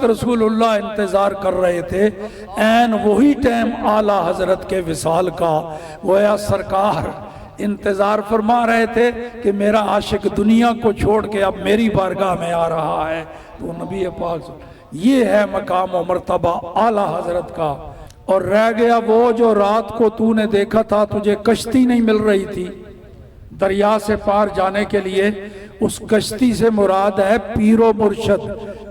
رسول اللہ انتظار کر رہے تھے، این وہی ٹائم اعلیٰ حضرت کے وصال کا گویا سرکار انتظار فرما رہے تھے کہ میرا عاشق دنیا کو چھوڑ کے اب میری بارگاہ میں آ رہا ہے۔ تو نبی پاک یہ ہے مقام و مرتبہ اعلیٰ حضرت کا۔ اور رہ گیا وہ جو رات کو تو نے دیکھا تھا، تجھے کشتی نہیں مل رہی تھی دریا سے پار جانے کے لیے، اس کشتی سے مراد ہے پیر و مرشد۔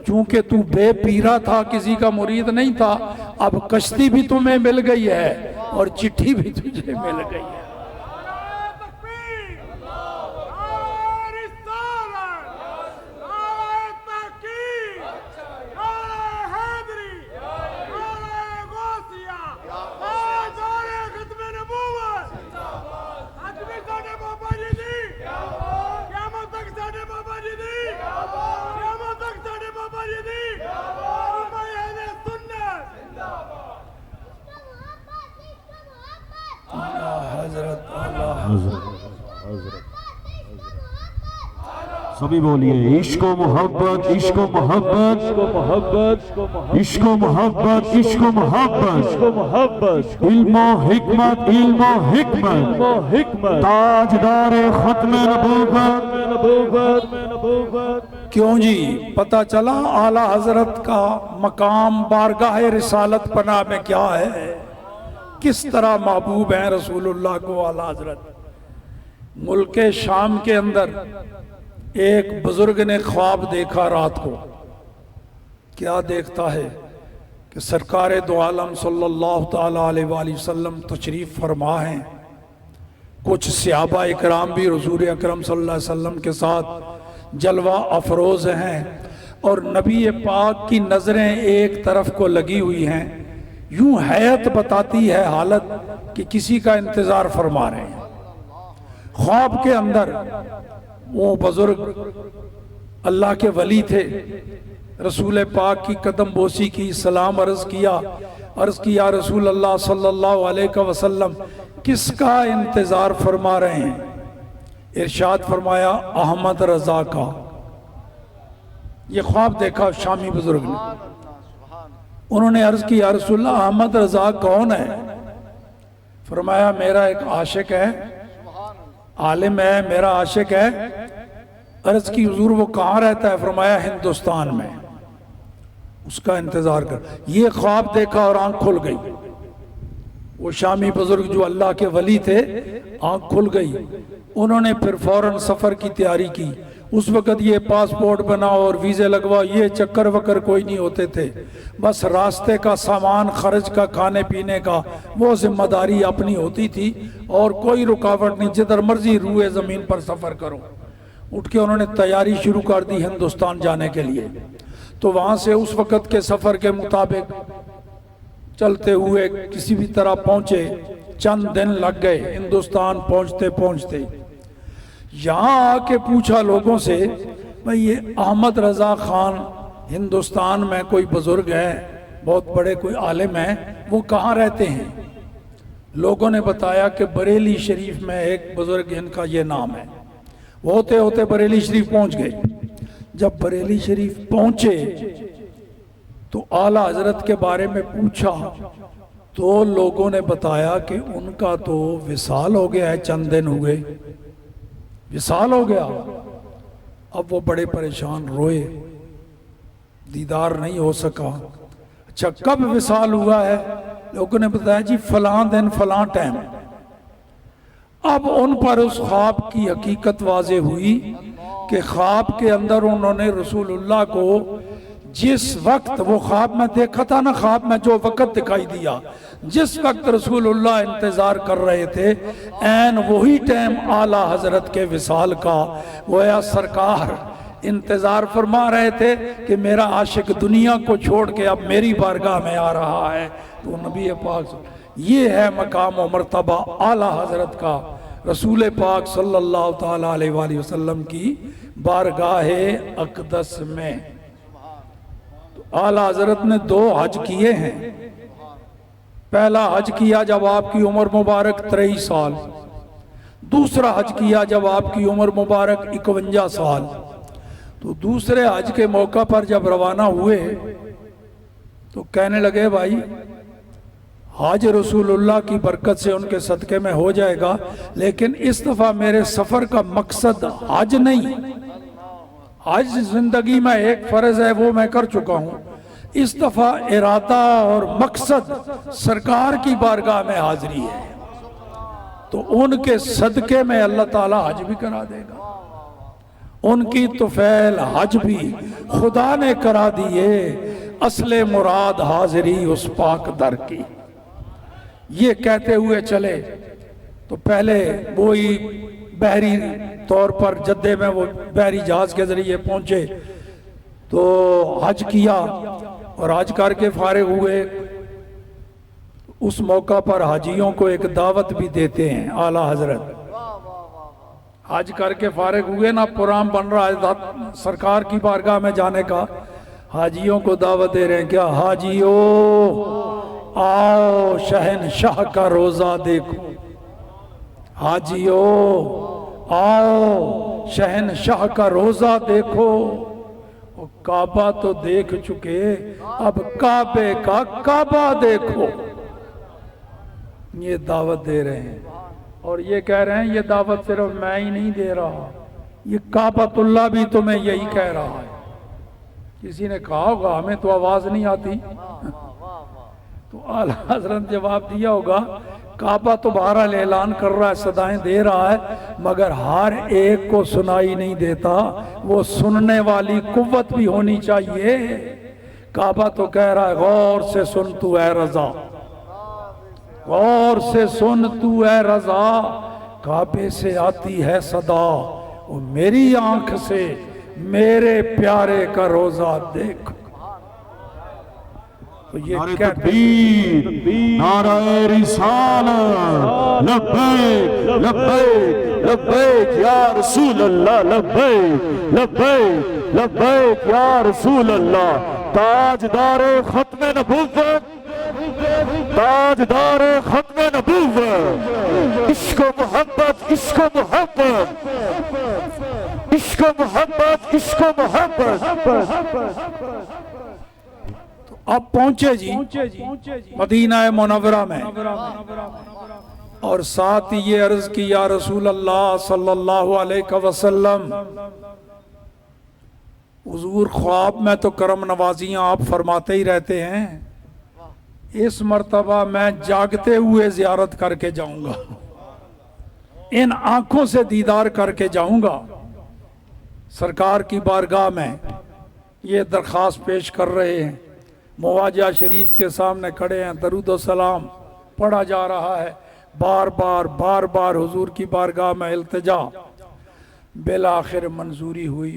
چونکہ تو بے پیرا تھا، کسی کا مرید نہیں تھا، اب کشتی بھی تمہیں مل گئی ہے اور چٹھی بھی تجھے مل گئی ہے۔ سبھی بولیے عشق و محبت، عشق و محبت، عشق و محبت، عشق و محبت، علم و حکمت، علم و حکمت، تاجدار ختم نبوت۔ کیوں جی؟ پتہ چلا اعلیٰ حضرت کا مقام بارگاہ رسالت پناہ میں کیا ہے، کس طرح محبوب ہیں رسول اللہ کو اعلیٰ حضرت۔ ملک شام کے اندر ایک بزرگ نے خواب دیکھا رات کو۔ کیا دیکھتا ہے کہ سرکار دو عالم صلی اللہ تعالیٰ علیہ وآلہ وسلم تشریف فرما ہیں، کچھ صحابہ اکرام بھی حضور اکرم صلی اللہ علیہ وسلم کے ساتھ جلوہ افروز ہیں، اور نبی پاک کی نظریں ایک طرف کو لگی ہوئی ہیں، یوں حیرت بتاتی ہے حالت کہ کسی کا انتظار فرما رہے ہیں۔ خواب کے اندر وہ بزرگ اللہ کے ولی تھے، رسول پاک کی قدم بوسی کی، سلام عرض کیا یا رسول اللہ صلی اللہ علیہ وسلم کس کا انتظار فرما رہے ہیں؟ ارشاد فرمایا احمد رضا کا۔ یہ خواب دیکھا شامی بزرگ نے، انہوں نے عرض کی یا رسول اللہ احمد رضا کون ہے؟ فرمایا میرا ایک عاشق ہے، عالم ہے، میرا عاشق ہے۔ عرض کی حضور وہ کہاں رہتا ہے؟ فرمایا ہندوستان میں، اس کا انتظار کر۔ یہ خواب دیکھا اور آنکھ کھل گئی۔ وہ شامی بزرگ جو اللہ کے ولی تھے، آنکھ کھل گئی۔ انہوں نے پھر فوراً سفر کی تیاری کی۔ اس وقت یہ پاسپورٹ بناؤ اور ویزے لگواؤ، یہ چکر وکر کوئی نہیں ہوتے تھے، بس راستے کا سامان خرچ کا، کھانے پینے کا وہ ذمہ داری اپنی ہوتی تھی، اور کوئی رکاوٹ نہیں، جدھر مرضی روئے زمین پر سفر کرو۔ اٹھ کے انہوں نے تیاری شروع کر دی ہندوستان جانے کے لیے۔ تو وہاں سے اس وقت کے سفر کے مطابق چلتے ہوئے کسی بھی طرح پہنچے، چند دن لگ گئے ہندوستان پہنچتے پہنچتے۔ یہاں آ کے پوچھا لوگوں سے، بھئی یہ احمد رضا خان ہندوستان میں کوئی بزرگ ہے، بہت بڑے کوئی عالم ہیں، وہ کہاں رہتے ہیں؟ لوگوں نے بتایا کہ بریلی شریف میں ایک بزرگ ان کا یہ نام ہے۔ وہ ہوتے ہوتے بریلی شریف پہنچ گئے۔ جب بریلی شریف پہنچے تو اعلیٰ حضرت کے بارے میں پوچھا تو لوگوں نے بتایا کہ ان کا تو وصال ہو گیا ہے، چند دن ہوئے، وصال ہو گیا۔ اب وہ بڑے پریشان، روئے، دیدار نہیں ہو سکا۔ اچھا کب وصال ہوا ہے؟ لوگوں نے بتایا جی فلاں دن فلاں ٹائم۔ اب ان پر اس خواب کی حقیقت واضح ہوئی کہ خواب کے اندر انہوں نے رسول اللہ کو جس وقت وہ خواب میں دیکھا تھا نا، خواب میں جو وقت دکھائی دیا، جس وقت رسول اللہ انتظار کر رہے تھے، این وہی ٹائم اعلیٰ حضرت کے وصال کا گویا سرکار انتظار فرما رہے تھے کہ میرا عاشق دنیا کو چھوڑ کے اب میری بارگاہ میں آ رہا ہے۔ تو نبی پاک یہ ہے مقام و مرتبہ اعلیٰ حضرت کا، رسول پاک صلی اللہ تعالیٰ علیہ وآلہ وسلم کی بارگاہ اقدس میں۔ اعلیٰ حضرت نے 2 حج کیے ہیں۔ پہلا حج کیا جب آپ کی عمر مبارک 23 سال، دوسرا حج کیا جب آپ کی عمر مبارک 51 سال۔ تو دوسرے حج کے موقع پر جب روانہ ہوئے تو کہنے لگے بھائی حج رسول اللہ کی برکت سے ان کے صدقے میں ہو جائے گا، لیکن اس دفعہ میرے سفر کا مقصد حج نہیں، حج زندگی میں ایک فرض ہے وہ میں کر چکا ہوں، اس دفعہ ارادہ اور مقصد سرکار کی بارگاہ میں حاضری ہے، تو ان کے صدقے میں اللہ تعالیٰ حج بھی کرا دے گا، ان کی طفیل حج بھی خدا نے کرا دیے، اصل مراد حاضری اس پاک در کی۔ یہ کہتے ہوئے چلے تو پہلے وہی بحری طور پر جدے میں وہ بحری جہاز کے ذریعے پہنچے تو حج کیا اور حج کر کے فارغ ہوئے۔ اس موقع پر حاجیوں کو ایک دعوت بھی دیتے ہیں اعلیٰ حضرت، حج کر کے فارغ ہوئے نا، پروگرام بن رہا ہے سرکار کی بارگاہ میں جانے کا، حاجیوں کو دعوت دے رہے ہیں، کیا حاجیو آؤ شہنشاہ کا روزہ دیکھو، حاجیو آؤ شہنشاہ کا روزہ دیکھو، کعبہ تو دیکھ چکے اب کعبے کا کعبہ دیکھو، یہ دعوت دے رہے ہیں، اور یہ کہہ رہے ہیں یہ دعوت صرف میں ہی نہیں دے رہا، یہ کعبۃ اللہ بھی تمہیں یہی کہہ رہا ہے۔ کسی نے کہا ہوگا ہمیں تو آواز نہیں آتی، تو اعلیٰ حضرت جواب دیا ہوگا کعبہ تو بہرحال اعلان کر رہا ہے، صدائیں دے رہا ہے، مگر ہر ایک کو سنائی نہیں دیتا، وہ سننے والی قوت بھی ہونی چاہیے۔ کعبہ تو کہہ رہا ہے غور سے سن تو اے رضا، غور سے سن تو اے رضا، کعبے سے آتی ہے صدا، وہ میری آنکھ سے میرے پیارے کا روزہ دیکھ۔ تو یہ نعرہ کہتے تکبیر، نعرہ رسالت، لبیک لبیک لبیک یا رسول اللہ، لبیک لبیک لبیک یا رسول اللہ، تاجدار ختم نبوت، تاجدار ختم نبوت، عشق و محبت، عشق و محبت، عشق و محبت، عشق و محبت۔ اب پہنچے جی مدینہ منورہ میں، اور ساتھ ہی یہ عرض کی یا رسول اللہ صلی اللہ علیہ وسلم، حضور خواب میں تو کرم نوازیاں آپ فرماتے ہی رہتے ہیں، اس مرتبہ میں جاگتے ہوئے زیارت کر کے جاؤں گا، ان آنکھوں سے دیدار کر کے جاؤں گا سرکار کی بارگاہ میں۔ یہ درخواست پیش کر رہے ہیں، مواجہ شریف کے سامنے کھڑے ہیں، درود و سلام پڑھا جا رہا ہے، بار بار حضور کی بارگاہ میں التجا، بالآخر منظوری ہوئی۔